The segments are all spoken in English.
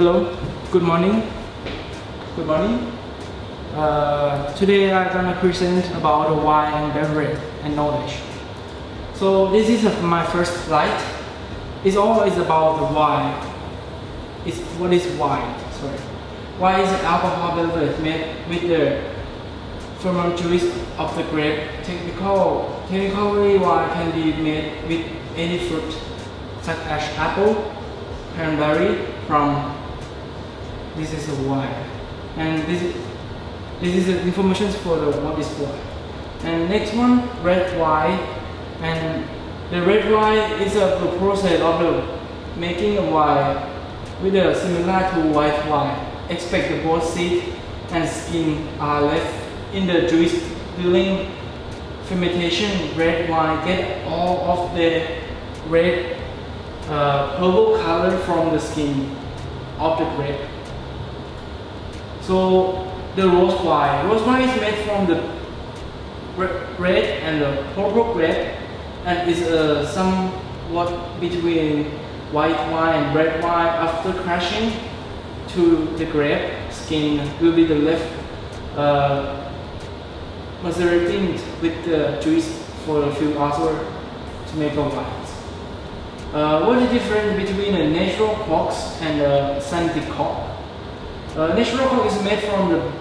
Hello, good morning. Good morning. Today I'm gonna present about the wine and beverage and knowledge. So this is my first slide. It's always about the wine. What is wine? Sorry. Wine is an alcohol beverage made with the ferment juice of the grape. Technically, wine can be made with any fruit, such as apple, cranberry, plum. This is a wine, and this is the information for the what is wine. And next one, red wine, and the red wine is the process of the making a wine with a similar to white wine. Expect the both seed and skin are left in the juice during fermentation. Red wine get all of the red purple color from the skin of the grape. So the rose wine is made from the red and the purple grape, and is somewhat between white wine and red wine. After crushing to the grape, skin will be the left macerating with the juice for a few hours to make a wine. What is the difference between a natural cork and a synthetic cork? Natural cork is made from the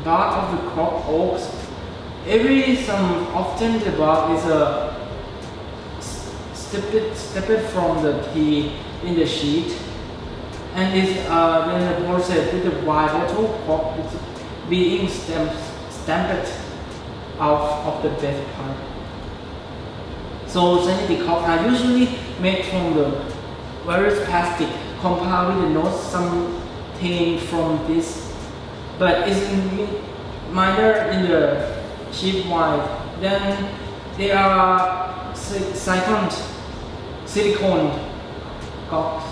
bark of the cork oaks. Often the bark is stepped from the tea in the sheet, and is then processed with the white bottle cork being stamped out of the best part. So synthetic cork are usually made from the various plastic compound with the notes something from this, but is minor in the cheap wine. Then there are silicone corks.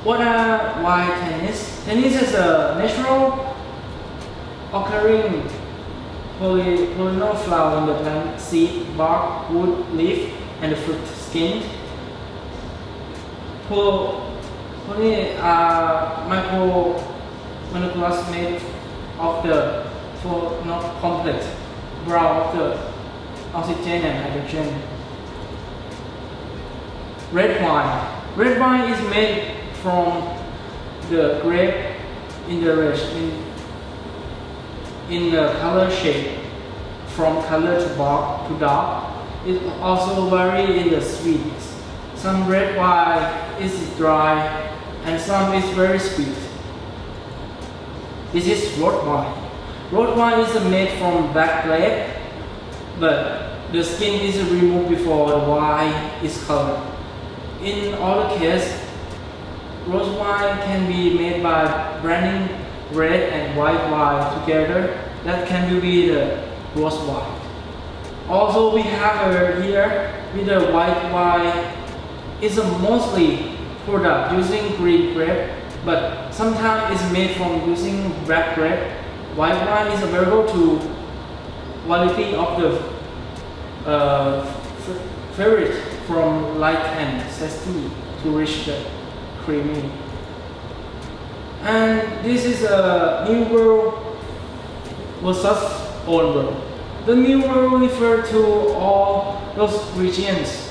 What are wine tannins? Tannins is a natural occurring polygonal flower in the plant seed, bark, wood, leaf, and the fruit skin. Poly are micromolecules made of the not complex brown of the oxygen and hydrogen. Red wine. Red wine is made from the grape in the color shade, from color to dark. It also varies in the sweetness. Some red wine is dry and some is very sweet. This is red wine. Red wine is made from black grape, but the skin is removed before the wine is colored. In all cases, rose wine can be made by blending red and white wine together. That can be the rose wine. Also, we have here with the white wine is mostly product using green grape, but sometimes it's made from using black grape. White wine is available to quality of the favorite from light and zesty to reach the creamy. And this is a new world versus old world. The new world refers to all those regions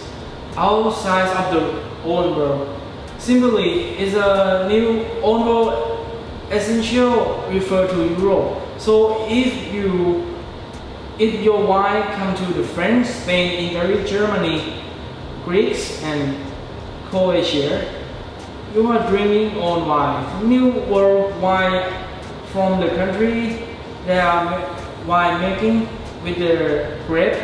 outside of the old world. Similarly, is a new old world essential refer to Europe. So if your wine come to the French, Spain, Italy, Germany, Greeks, and Croatia, you are drinking old wine. New world wine from the country they are wine making with the grape,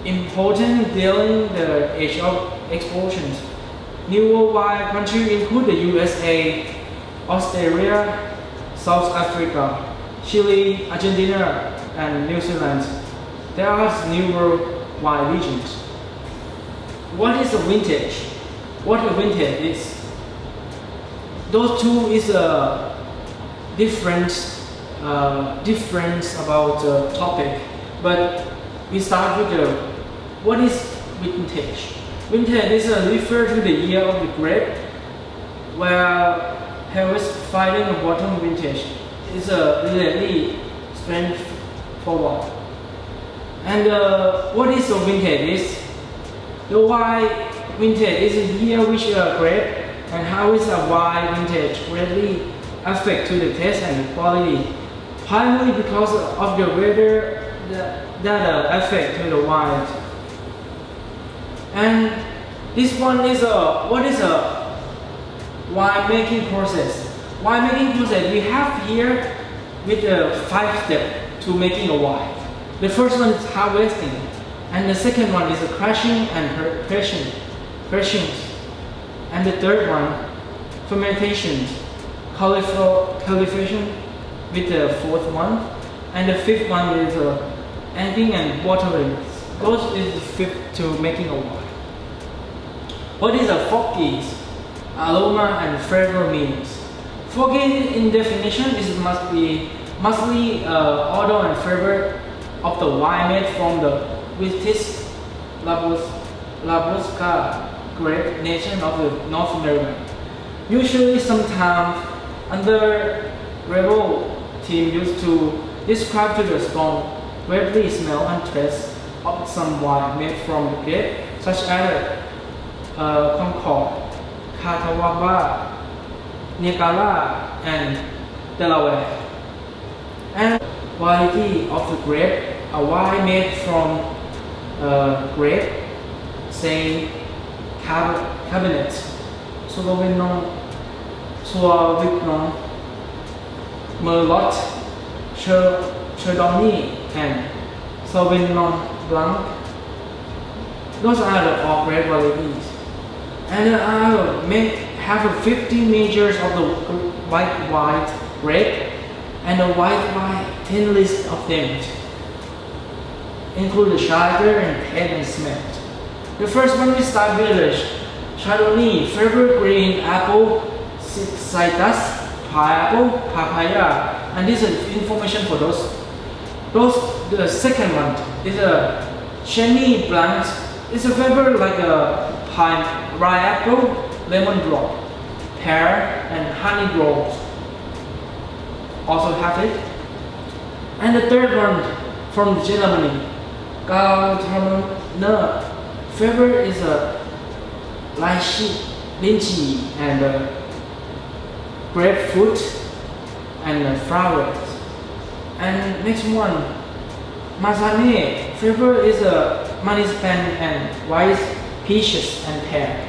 important during the age of explosions. New world wine countries include the USA, Australia, South Africa, Chile, Argentina, and New Zealand. There are new world wine regions. What is a vintage? What a vintage is? Those two is a difference about the topic, but we start with what is vintage. Vintage is refer to the year of the grape where harvest finding a bottom vintage is really straightforward. And what is a vintage is? The white vintage is a year which grape and harvest a white vintage greatly affect to the taste and the quality, primarily because of the weather that affect to the wine. And this one is what is a wine making process. Wine making process we have here with the 5 steps to making a wine. The first one is harvesting, and the second one is crushing and pressing, and the third one fermentation, cultivation with the fourth one, and the fifth one is emptying and bottling. Those is the fifth to making a wine. What is a foggy? Aroma and flavor means. Foggy in definition is mostly odor and flavor of the wine made from the Vitis Labusca grape nation of the North America. Usually, sometimes under rebel team used to describe to the strong, weirdly smell and taste of some wine made from the grape, such as Concord, Catawba, Niagara, and Delaware. And variety of the grape, a wine made from grape, say Cabernet Sauvignon, Merlot, Chardonnay, and Sauvignon Blanc. Those are the all grape varieties. And I have 50 measures of the white grape and a white wine 10 list of them, include the sugar and head and smell. The first one we start with the Chardonnay, flavor green apple, citrus, pineapple, papaya, and this is information for those. The second one is a Chenin Blanc. It's a flavor like a pine, rye apple, lemon drop, pear, and honey rolls. Also have it. And the third one from Germany, Gauterner. Flavor is a lychee and grapefruit and flowers. And next one, Mazane. Flavor is a marzipan and white peaches and pear.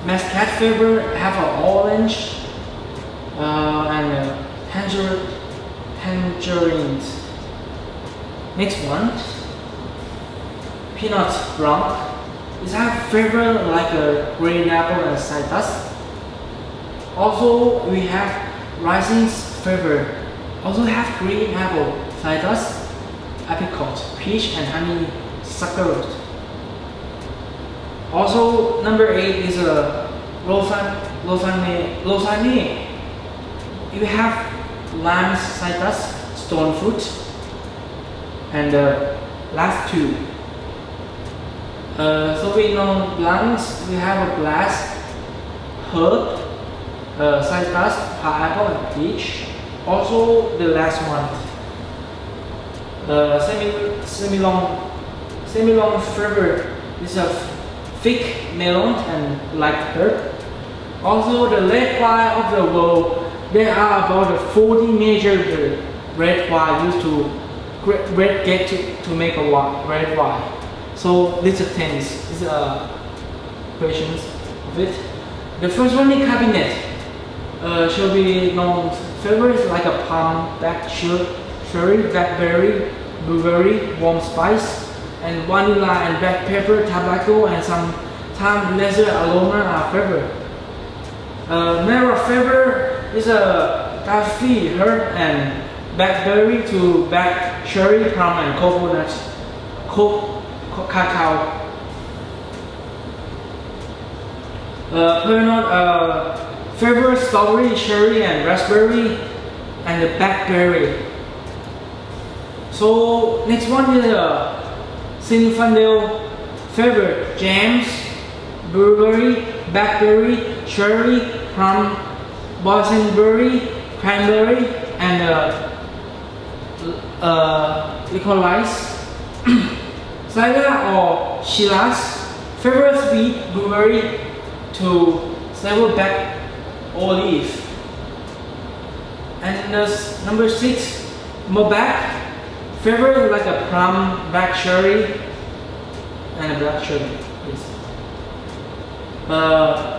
Muscat flavor have an orange and tangerines. Next one, Pinot Blanc. It has flavor like a green apple and citrus. Also, we have rising flavor. Also have green apple, citrus, apricot, peach, and honeysuckle. Also, number 8 is a Lausanne. You have lime, citrus, stone fruit, and last two. Sauvignon Blancs, we have a glass, herb, citrus, pineapple, and peach. Also, the last one, semi-long flavor is a thick melon and light herb. Also, the red wine of the world, there are about 40 major red wine used to make a red wine. So this is 10 is questions of it. The first one is cabinet. Shall be known favorites like a palm, black cherry, blackberry, blueberry, warm spice, and vanilla and black pepper, tobacco, and some lesser aroma are favored. Narrow flavor is a coffee, herb, and blackberry to black cherry, plum, and coconut, cacao. Pernod flavor strawberry, cherry, and raspberry, and the blackberry. So next one is Zinfandel flavor jams, blueberry, blackberry, cherry, plum, boysenberry, cranberry, and licorice. Cider or Shiraz, favorite sweet blueberry to silverback olive. And number 6, Malbec, favorite like a plum, black cherry, and a black cherry. Yes.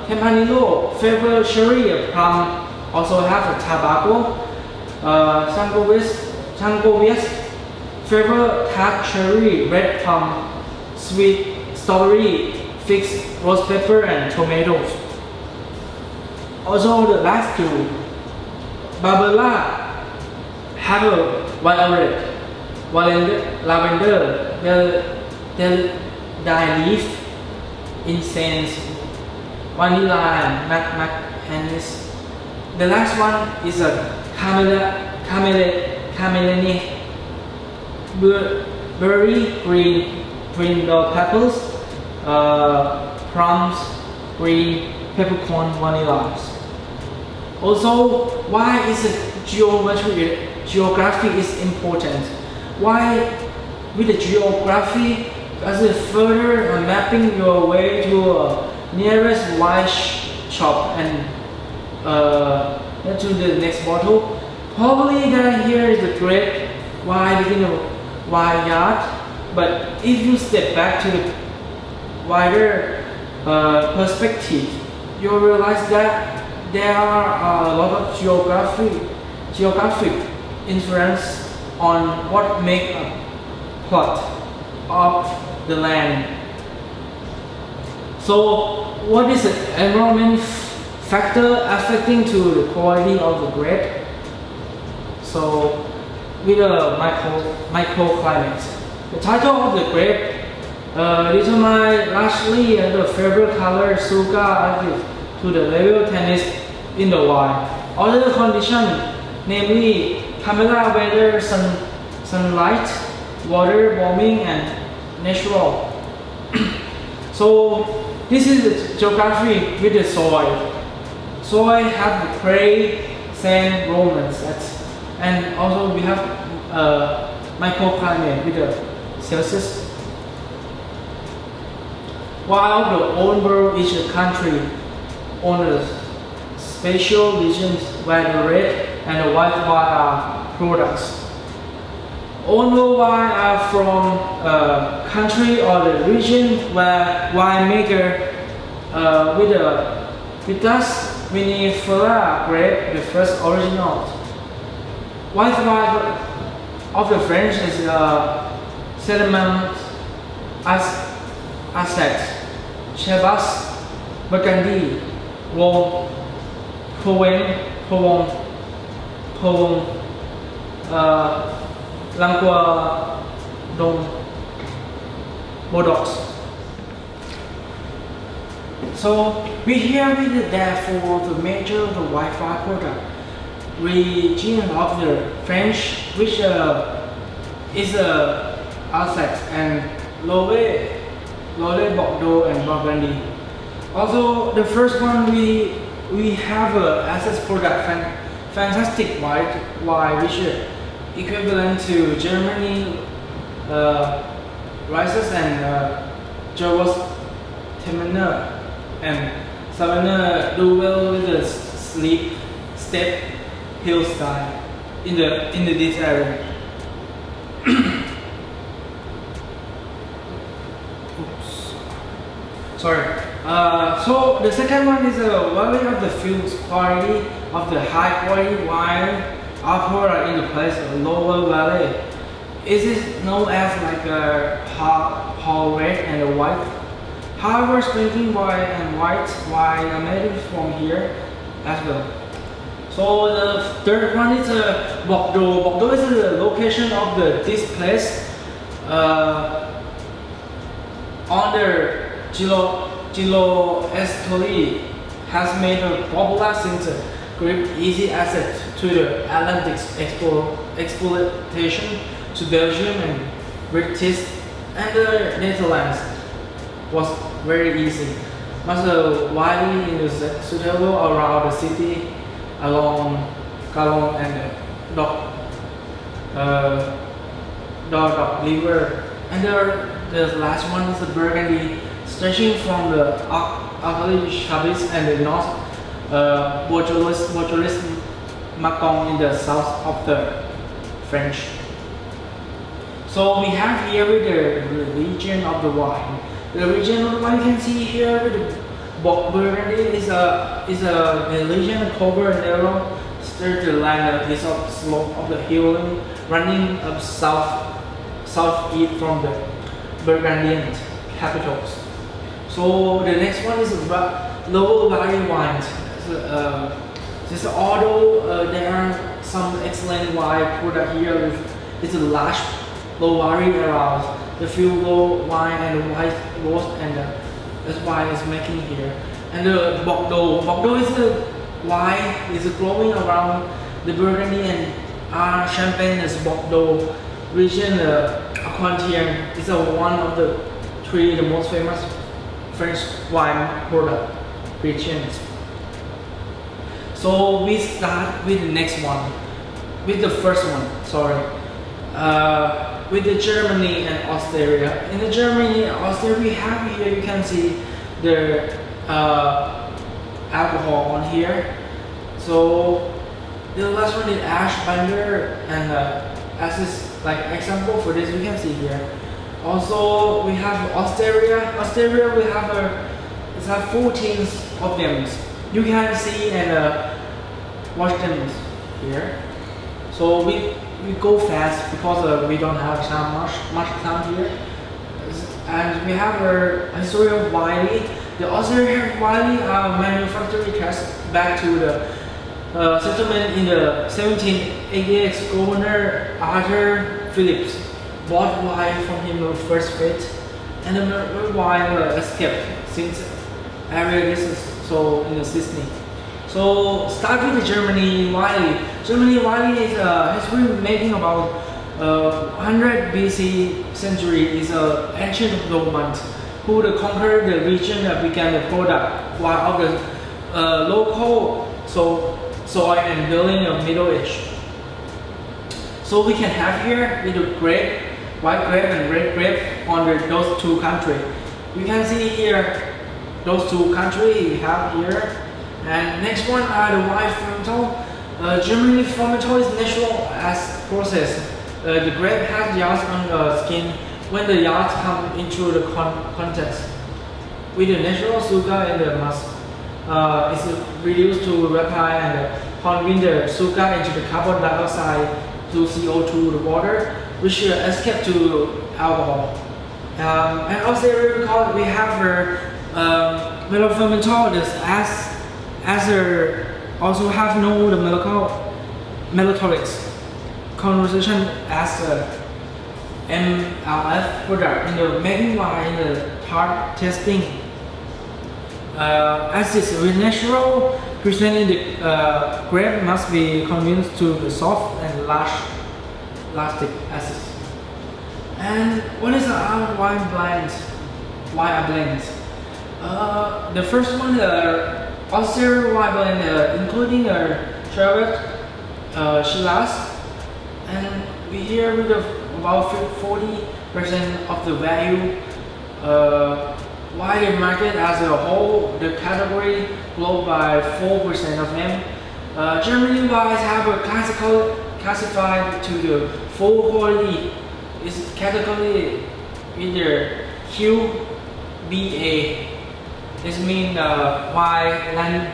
Tempranillo, favorite cherry, a plum, also have a tobacco. Sangiovese, favorite tart cherry, red plum, sweet strawberry, fixed rose pepper, and tomatoes. Also the last 2, Barbera, have a violet, lavender, dye leaf, incense, vanilla, and nutmeg. The last one is a camellia, berry, green bell peppers, plums, green peppercorn, vanilla. Also, why is geography is important? Why with the geography does it further mapping your way to nearest wine shop and to the next bottle? Probably that here is the great wine within a vineyard, but if you step back to the wider perspective, you'll realize that there are a lot of geographic influence on what make a plot of the land. So, what is the environment factor affecting to the quality of the grape? So, with a microclimate, the title of the grape determines largely the favorite color sugar added to the level tannins in the wine. Other conditions, namely camellia weather, sunlight, water, warming, and natural. So this is the geography with the soil. Soil have the clay, sand, romance, and also we have microclimate with the Celsius. While the old world each country owns special regions where the red and the white wine are products. Old world wine are from a country or the region where winemaker with the Vitis vinifera grape, the first original. White wine of the French is Sediment Asset, Chabas, Burgundy, Rhone, Provence, Languedoc, Bordeaux. So we here with therefore the major the Wi-Fi product region of the French, which is Alsace and Loire, Bordeaux, and Burgundy. Also, the first one we have a access product, fantastic white wine, which is equivalent to Germany rices and Gewürztraminer and Savannah do well with the step hill style in this area. Oops. Sorry. So the second one is a value of the fields quality of the high quality wine are in the place of lower valley. It is known as like a whole red and a white. However, sprinkling wine and white wine are made from here as well. So the third one is Bordeaux. Bordeaux is the location of this place on the Gilo estuary has made a popular since great easy asset to the Atlantic exploitation to Belgium and British and the Netherlands was very easy. Master widely in the suitable around the city, along Kalong and uh, Dog River. And the last one is the Burgundy, stretching from the Arctic Chablis and the north Bourgeois Macon in the south of the French. So we have here with the region of the wine. The region of the wine you can see here with the Burgundy is a region covered narrow sturdy land is of slope of the hill running up southeast from the Burgundian capitals. So the next one is lower valley wines. Although there are some excellent wine product here, it's a large low valley around the few low wine and white rose, and that's why it's making here. And the Bordeaux is a wine is growing around the Burgundy and Champagne is Bordeaux region. Aquitaine is one of the three the most famous French wine product regions. So we start with the next one, with the first one. Sorry, with the Germany and Austria. In the Germany and Austria, we have here you can see the alcohol on here. So the last one is ash binder, and as is like example for this we can see here. Also we have Austria. Austria we have it's have 14 of them. You can see and watch them here. So we go fast because we don't have much time here. And we have a history of Wiley. The Austrian Wiley manufacturing traced back to the settlement in the 1788. Governor Arthur Phillips bought wine from him in the first fate, and the wine escaped since area distance, so in the Sydney. So start with the Germany Wiley. Germany Wiley is history making about 100 BC century is ancient Romans who conquered the region that began the product while of the local soil and building a Middle Age. So we can have here with the grape, white grape and red grape on those two countries. We can see here those two countries we have here. And next one are the white fermental. Germany fermental is natural as process. The grape has yeast on the skin. When the yeast come into the context with the natural sugar in the must, it's reduced to rapid and convert the sugar into the carbon dioxide to CO2, the water, which escape to alcohol. And also we have mellow fermental. This as also have no the melatonics conversion as MLF product in the making wine in the tart testing. As it's natural, presenting the grape must be convinced to the soft and large lactic acid. And what is our wine blend? Why a blend? The first one, Austrian wine blend, including Sherbet, Shiraz, and we here with about 40% of the value. Why the market as a whole, the category grew by 4% of them. Germany wines have a classified to the full quality. It's category either QBA. This means wine,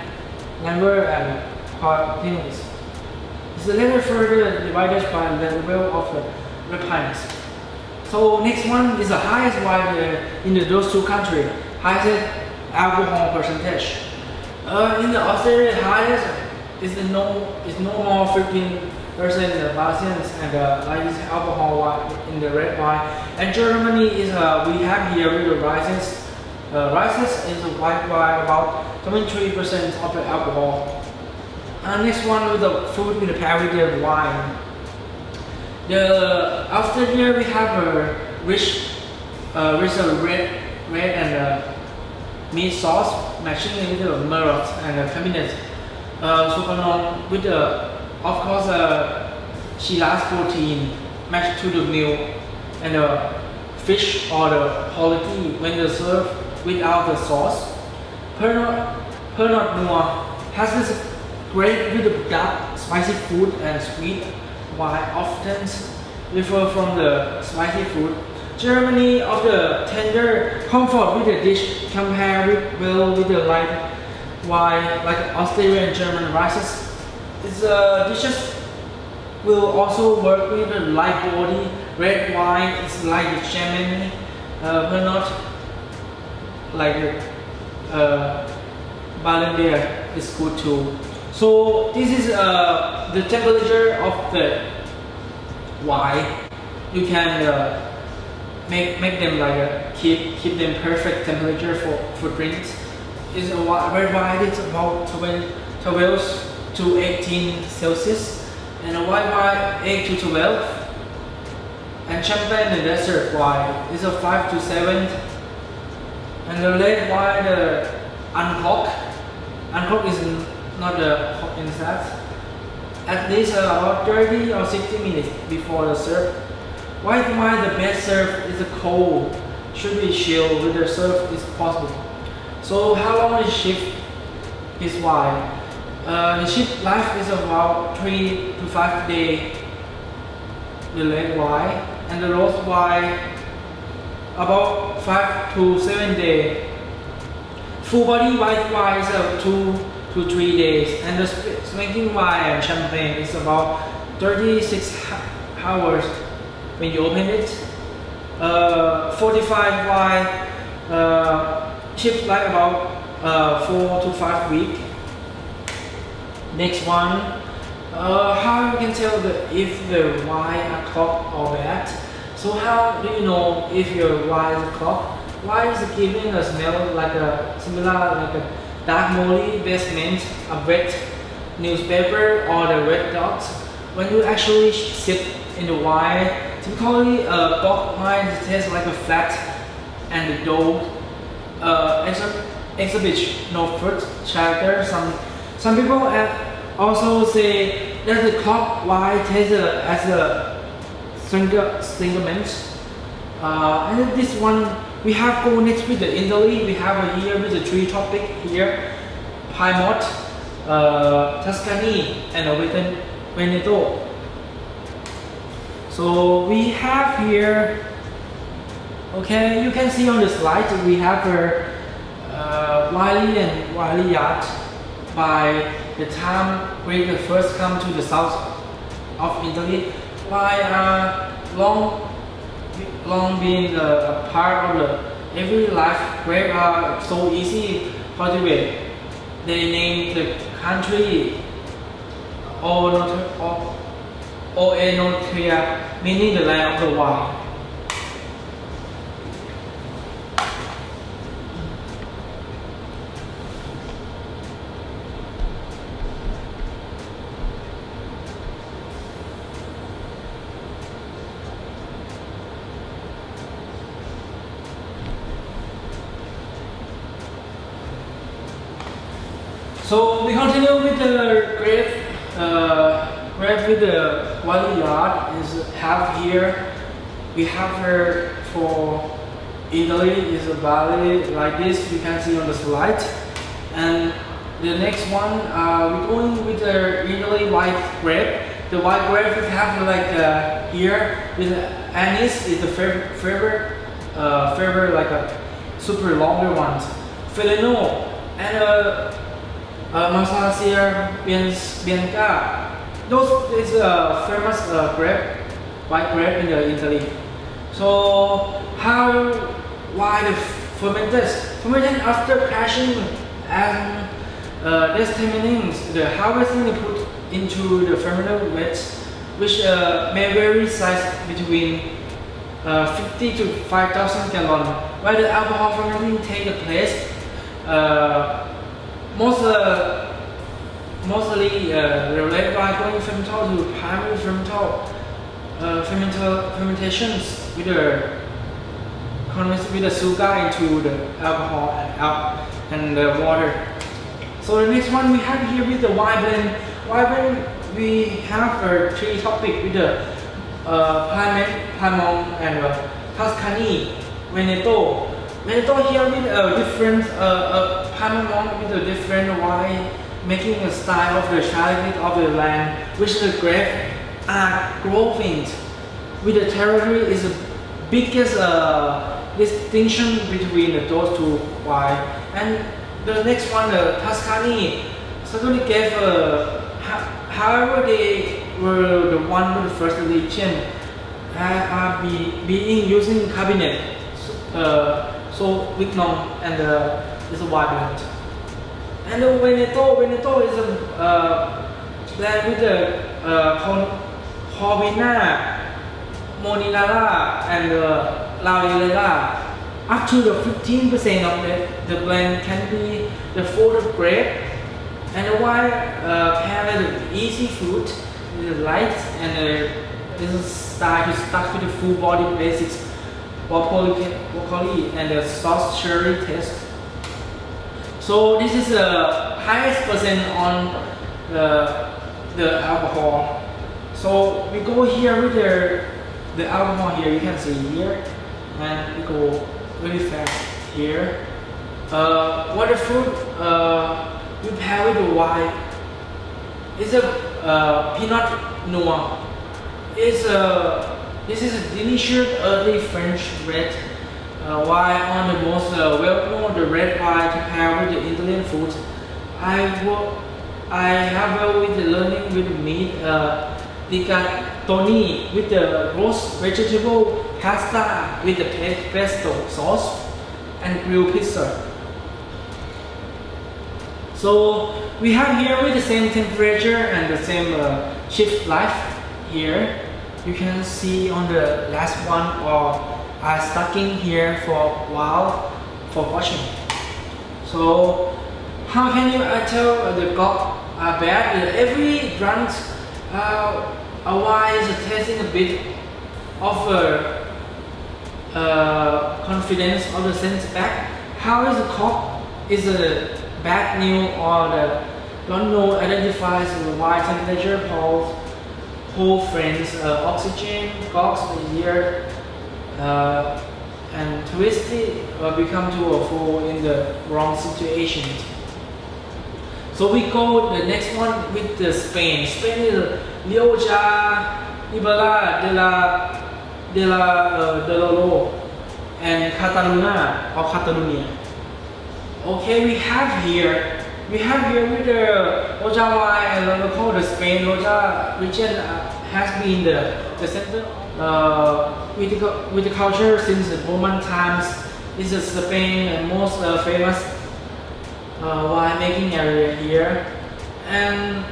number and qualities. It's a little further divided by the level of the refinements. So next one is the highest wine in those two countries, highest alcohol percentage. In the Australia, highest is no more 15% Brazilians and lightest alcohol wine in the red wine. And Germany is we have here with the rices. Rices is a white wine about 23% of the alcohol. Next one with the food with the Parisian wine. After here we have a rich red and meat sauce, matching with the merlot and the cabinet. Supernon with the, of course, Shiraz protein matched to the meal, and the fish or the quality when they serve without the sauce. Pernod Noir has this great with the dark, spicy food and sweet wine often differ from the spicy food. Germany of the tender comfort with the dish compare well with the light wine like Australian and German rices. Its dishes will also work with the light body. Red wine is like the champagne, but not like the Ballandier is good too. So this is the temperature of the wine. You can make them like keep them perfect temperature for drinks. Is a red wine is about 12 to 18 Celsius, and a white wine 8 to 12. And champagne and desert wine is a 5 to 7. And the red wine, the uncork is not hot inside. At least about 30 or 60 minutes before the serve. White wine, the best serve is cold. Should be chilled with the serve is possible. So how long is shift this wine? The shift life is about 3 to 5 days. The red wine and the rose wine about 5 to 7 days. Full body white wine is 2 to 3 days, and the smoking wine and champagne is about 36 hours when you open it. 45 wine shift like about 4 to 5 weeks. Next one. How you can tell if the wine are clogged or bad? So how do you know if your wine is clogged? Wine is giving a smell like a similar like a dark moldy basement, a wet newspaper, or the red dots. When you actually sip in the wine, typically clogged wine tastes like a flat and the dough exhibits no fruit character. Some people also say that the clogged wine tastes as a singlement. And this one we have go next with the Italy. We have here with the three topic here: Piedmont, Tuscany, and Veneto. So we have here. Okay, you can see on the slide we have Wiley and Wiley Yacht. By the time we first come to the south of Italy, why long been a part of the every life grape are so easy cultivate. They name the country Oenotria, meaning the land of the wine. So we continue with the grape with the one yard is have here. We have her for Italy is a valley like this. You can see on the slide. And the next one we're going with the Italy white grape. The white grape we have like here with anise is the favorite like a super longer ones. Felino and Massacia Bianca. Those is a famous grape, white grape in Italy. So why the fermented after crashing and determining the harvesting put into the fermented vats, which may vary size between 50 to 5,000 gallons. While the alcohol fermenting take place, mostly the by going fermental to primary fermentations with the condense with the sugar into the alcohol and the water. So the next one we have here with the wine blend. Wine blend we have three topics with the Piedmont and Tuscany, Veneto. Veneto here with a different Piedmont with a different wine making a style of the climate of the land, which the grapes are growing. With the territory is the biggest distinction between those two wine. And the next one, the Tuscany, certainly gave however they were the one with the first region being using cabinet, so Vignon and is a wine blend. And the Veneto is a blend with the Corvina, Moninara and Laurilla. Up to the 15% of the blend can be the folded grape, and the wine paired with easy fruit, with light and this is style to start with the full body basics, broccoli and the soft cherry taste. So this is the highest percent on the alcohol. So we go here with the alcohol here, you can see here, and we go really fast here. Water fruit we pair with the wine. It's a Pinot Noir. This is a delicious early French red wine on the most well-known the red wine to pair with the Italian food. I have with the learning with meat, rigatoni with the roast vegetable pasta with the pesto sauce and grilled pizza. So we have here with the same temperature and the same shift life here. You can see on the last one or are stuck in here for a while for washing. So how can you tell the gog are bad? Every drunk wine is tasting a bit of confidence of the sense back. How is the cock is a bad news or the don't know identifies the wine temperature whole friends oxygen cox here and twisted become to a fool in the wrong situation. So we go the next one with the Spain. Spain is Rioja, Ibera de la Loro and Catalonia. Okay, we have here with the Loja wine and local the Spain Loja region has been the center with the culture since the Roman times. This is Spain's most famous wine making area here, and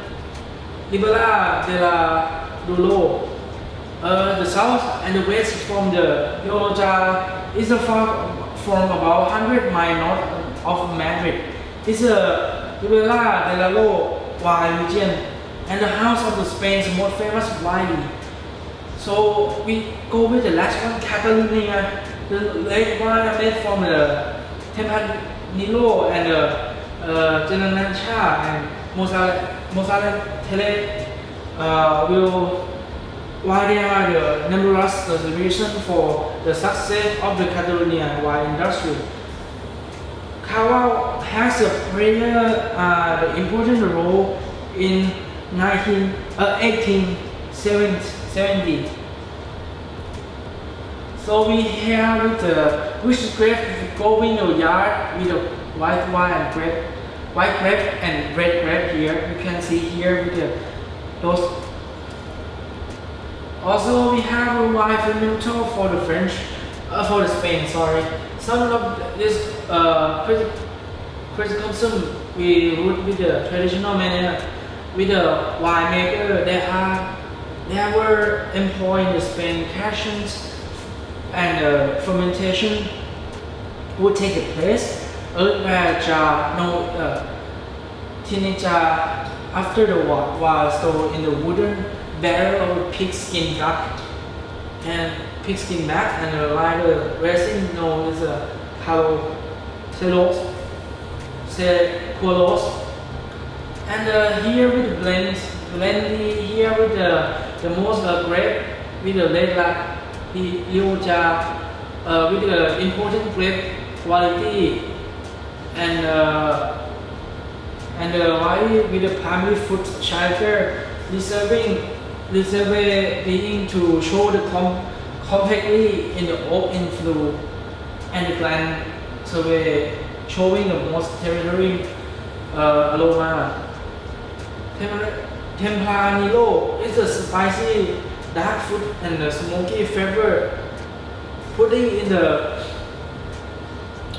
Ribera de la Dulo, the south and the west from the Loja is from about 100 miles north of Madrid. This is Ribera de la Lo wine region and the house of the Spain's most famous wine. So we go with the last one, Catalonia. The late wine made from the Tempranillo and the jintanatanyachat and mozzarella will why they are the numerous reason for the success of the Catalonian wine industry. Cava has played an important role in 1870. So we have with the which grape go in the yard with the white wine and white grape and red grape here. You can see here with those. Also we have a wine fermento for the French, for the Spain. Sorry, some of this criticism we root with the traditional manner with the winemaker. They were employing the Spain cashews and fermentation would take place teenager after the wine was stored in the wooden barrel of pigskin duck. and pigskin back, and the lighter resin known as cellulose. And here with blend here with the most grape with the red black with the important grape quality, and white with the primary fruit shelter, reserve being to show the compactly in the oak inflow, and the gland survey showing the most territory aroma. Tempranillo is a spicy dark fruit and a smoky flavor. Pudding in the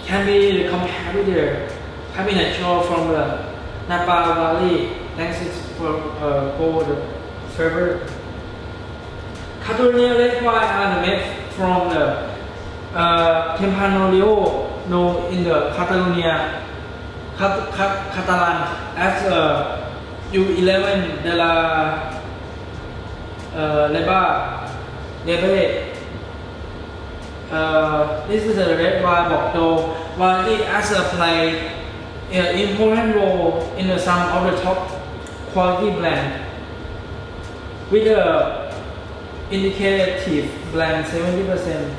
can be compared with the natural from the Napa Valley, thanks for gold flavor. Catalonia red wine are made from the Tempranillo, known in the Catalonia, Catalan as U11 de la Lebe. This is a red wine Bordeaux, while it has played an important role in some of the top quality blend, with the indicative blend 70%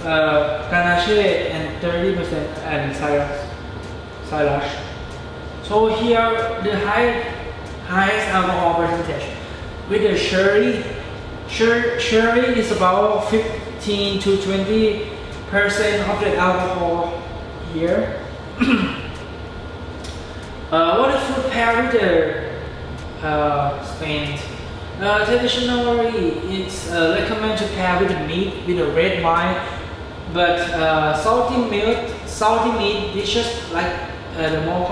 Ganache and 30% and Syrah. So here the highest alcohol percentage with the sherry is about 15 to 20% of the alcohol here. What is food pair with the Spain? Traditionally, it's recommended to pair with the meat with a red wine, but salty meat dishes like the more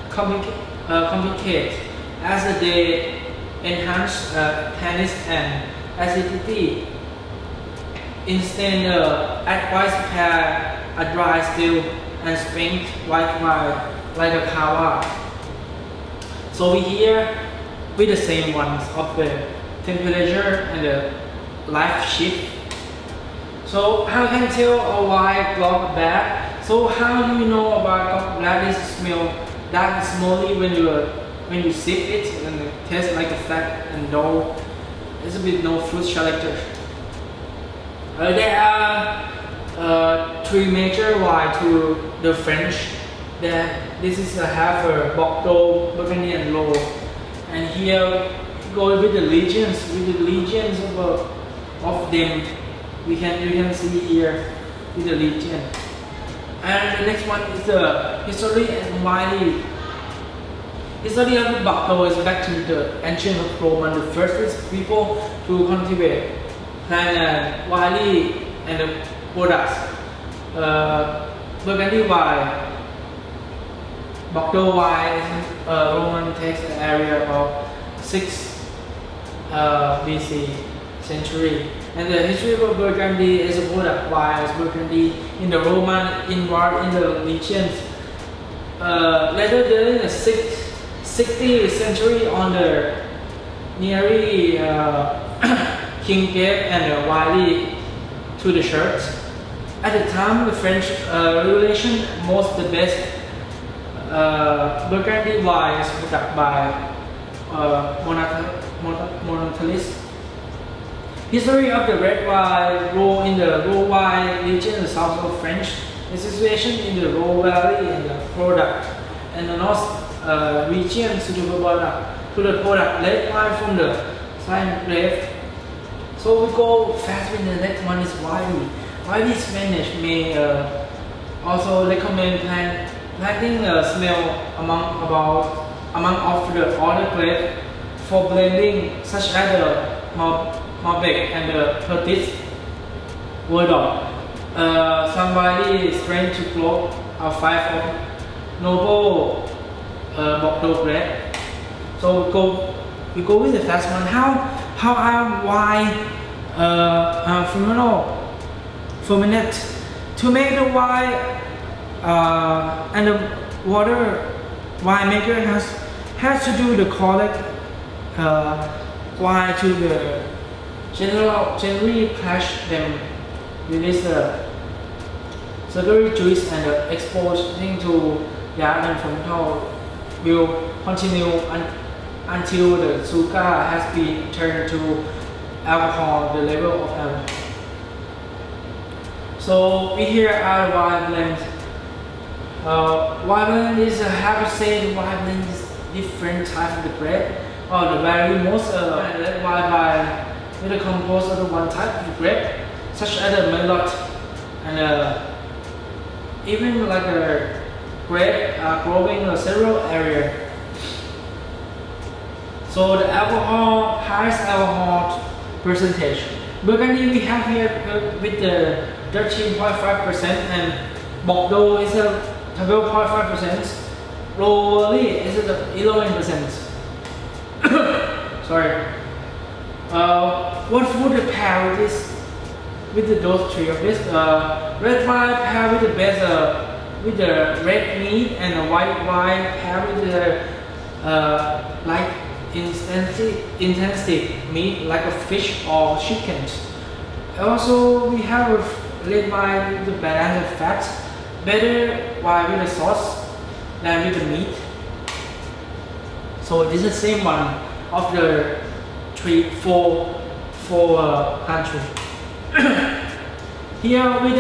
complicated as they enhance tannins and acidity. Instead, advise pair a dry still and spent white wine like a cava. So we here with the same ones of the temperature and the life shift. So how can tell a wine got bad? So how do you know about got bad? This smell that smelly when you sip it and it tastes like a fat and dough. It's a bit no fruit character. There are three major wines to the French. This is a half a Bordeaux, Burgundy, and Low. And here go with the legions, of them. You can see here with the legion. And the next one is the history and wine. History of Bordeaux is back to the ancient Roman, the first people to cultivate plant wine and the products. Burgundy wine, Bordeaux wine, Roman takes the area of 6 BC century. And the history of Burgundy is a product wine Burgundy in the Roman inward in the regions. Later during the 60th century on the nearly King gave and Wiley to the church. At the time, the French Revolution, most the best Burgundy wine is produced by monopolists. History of the red wine role in the Rhone wine region in the south of France. The situation in the Rhone Valley and the product, and the north region to the product red wine from the Saint grape. So we go fast with the next one is Wiley. Wiley Spanish may also recommend planting smell among of the other grapes for blending, such as the Malbec and the Curtis Bordeaux. Some Wiley strain to close are 5 of noble Bordeaux grape. So we go with the first one. How are wine fermented to make the wine and the water winemaker has to do the correct wine to the generally crash them, release the sugary juice and exposing to gas and fermental will continue until the sugar has been turned to alcohol, the level of alcohol. So we here are the wine blend. Wine blend is how to say wine blend is different type of the grape. The very most red wine by with a composed of one type of grape, such as the Merlot and even like a grape growing in several areas. So the alcohol, highest alcohol percentage. Burgundy we have here with the 13.5% and Bordeaux is a 12.5%. Lowly is 11%. Sorry. What food pair with this? With those three of this? Red wine pair with the best with the red meat, and the white wine pair with the like intensive meat like a fish or chicken. Also, we have a red wine with the balance of fat, better wine with the sauce than with the meat. So this is the same one of the four countries. Here with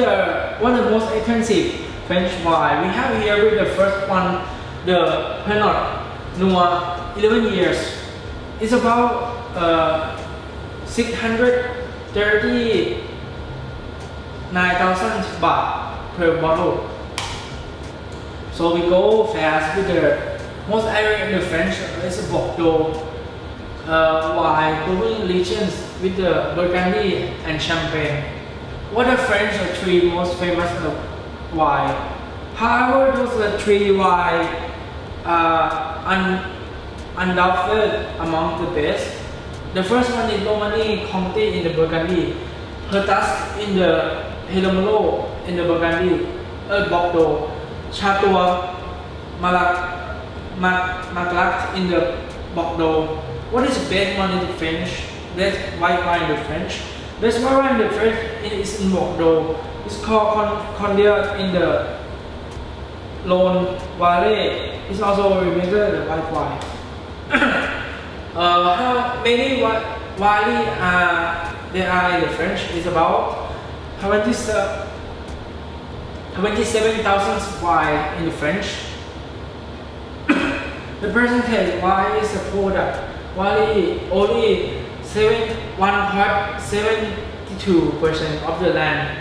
one of the most expensive French wine, we have here with the first one, the Pinot Noir, 11 years. It's about 639,000 baht per bottle. So we go fast with the most area in the French is Bordeaux, wine growing regions with the Burgundy and Champagne. What the French are three most famous wine. However, those three wine are undoubted among the best. The first one is Normandy County in the Burgundy, Hertas in the Helomelo in the Burgundy, Bordeaux, Chateau Marglat in the Bordeaux. What is the best one in the French? Best white wine in the French. Best white wine in the French is in Bordeaux. It's called Condillac in the Rhone Valley. It's also remembered the white wine. How many wine there are in the French is about 27,000 wine in the French. The percentage wine is a product. Wine only 1.72% of the land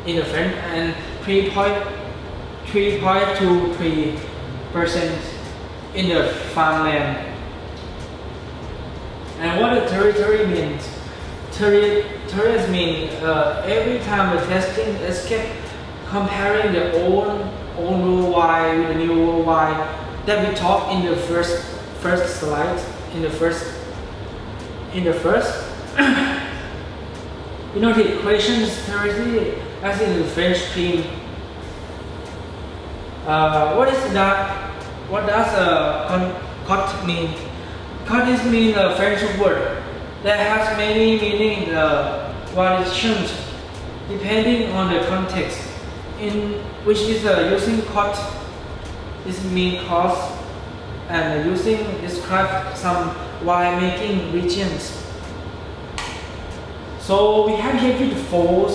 in the French and 3.23% in the farmland. And what the territory means? Territories mean every time the testing is kept comparing the old world wine with the new world wine that we talked in the first slide. In the first you know the equations territory as in the French theme. What is that? What does cot mean? Cot is mean a French word that has many meaning variations depending on the context in which is using cot. This means cost and using describe some wine making regions. So we have here the four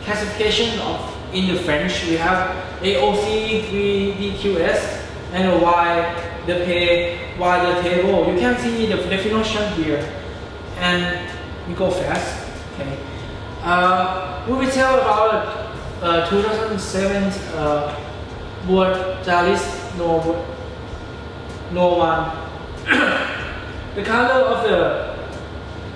classification of in the French. We have AOC, VDQS, and Y the table. You can see the definition here, and we go fast. Okay. We will tell about 2007 Bourjalis No One. The color of the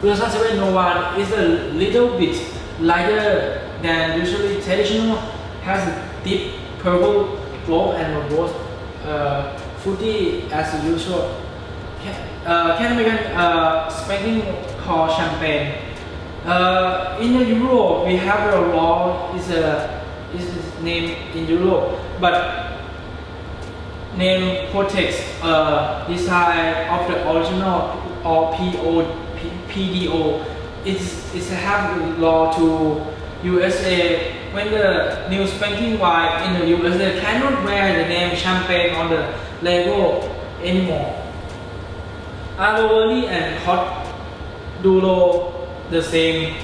2007 No One is a little bit lighter than usually. Traditional has a deep purple glow and rose fruity as usual. Can spanking called champagne. In Europe, we have a law is named in Europe, but name protects design of the original or PDO it's have the law to USA when the new spanking white in the USA cannot wear the name champagne on the label anymore. Allovoli and hot Dulo the same.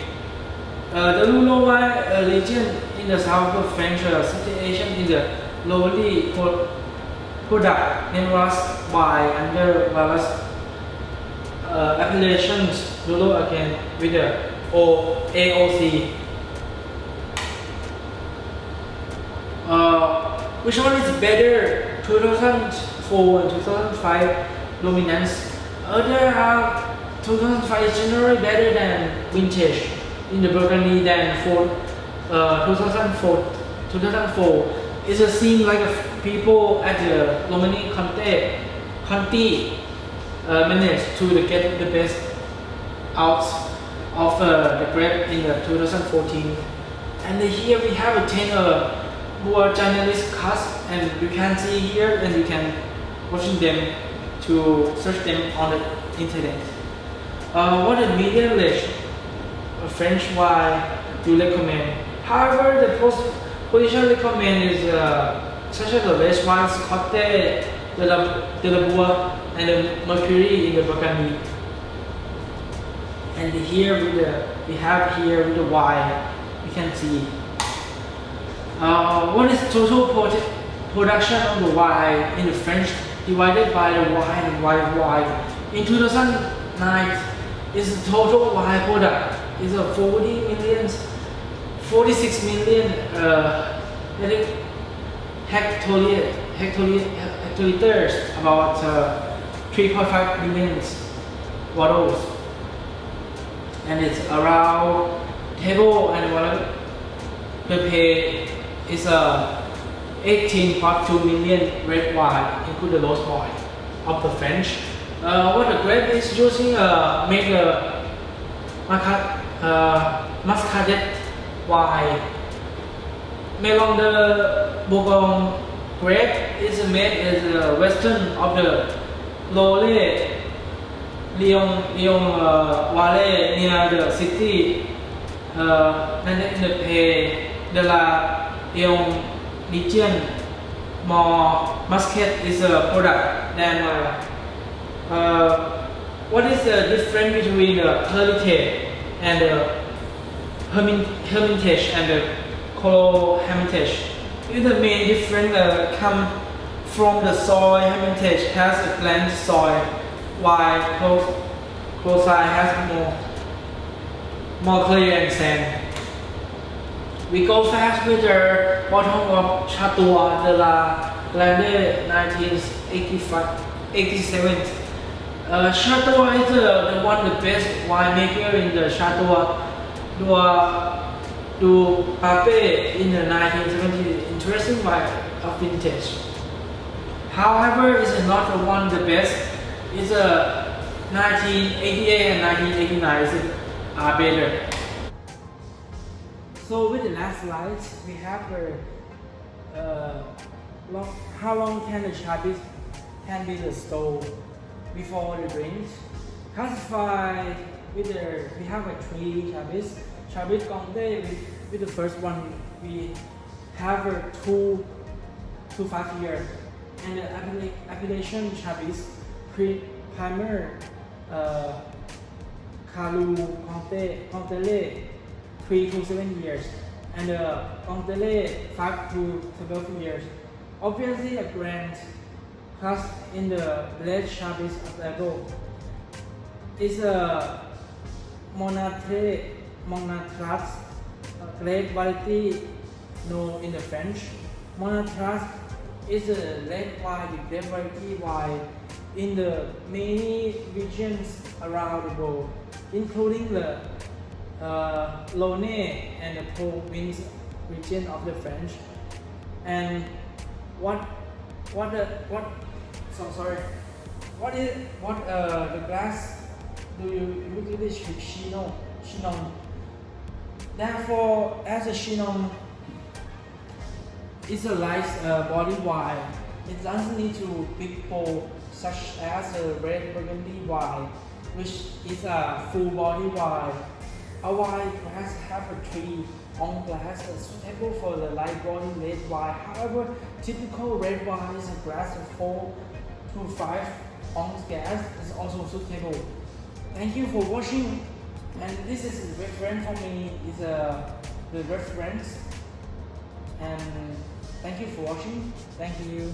The Lulo wine region in the south of French situation in the lowly product numerous by under various appellations. Lulo again with the AOC. Which one is better? 2004 and 2005 luminance. Other 2005 is generally better than vintage in the Burgundy than for 2004. 2004 it seems like people at the Lomani Conti managed to get the best out of the grape in the 2014. And here we have a 10 more journalist cuts, and you can see here, and you can watching them to search them on the internet. What a medium range French wine you recommend? However, the position recommend is such as the red wines, Cote de la Bois, and the Mercury in the Burgundy. And here we have here with the wine, you can see. What is total production of the wine in the French divided by the wine and white wine? In 2009, is the total wine product is a 46 million hectoliters, about 3.5 million bottles, and it's around table and whatever the pay is 18.2 million red wine, include the lost wine of the French. What the grape is using make a muscadet wine. Melon de Bourgogne grape is made as the western of the Loire, Lyon Valley near the city, and in the Pays de la Lyon region. More muscat is a product than what is the difference between the heritage and the hermitage and the color hermitage? The main difference come from the soil. Hermitage has a bland soil, while close has more clay and sand. We go fast with the bottom of Chateau de la Lande 1987. Chateau is the one of the best winemaker in the Chateau du Pape in the 1970s. Interesting wine of vintage. However, it's not the one of the best. It's 1988 and 1989 are better. So with the last slide, we have how long can the Chablis can be the stove before the drink. Classified with we have 3 Chablis. Chablis Comté with the first one we have 2 to 5 years, and the appellation Chablis primer Calu Comté 3 to 7 years, and Comté 5 to 12 years. Obviously, a grand class in the red Chablis level is a Monatras grape variety known in the French. Monatras is a red wine grape variety wine in the many regions around the world, including the Rhône and the province region of the French. And what the glass do you usually Chinon? Therefore, as a Chinon is a light body wine, it doesn't need to big pour such as a red Burgundy wine, which is a full body wine A white glass have a 3 ounce glass suitable for the light body red wine. However, typical red wine is a glass of 4 to 5 ounce glass is also suitable. Thank you for watching. And this is a reference for me. Is the reference. And thank you for watching. Thank you.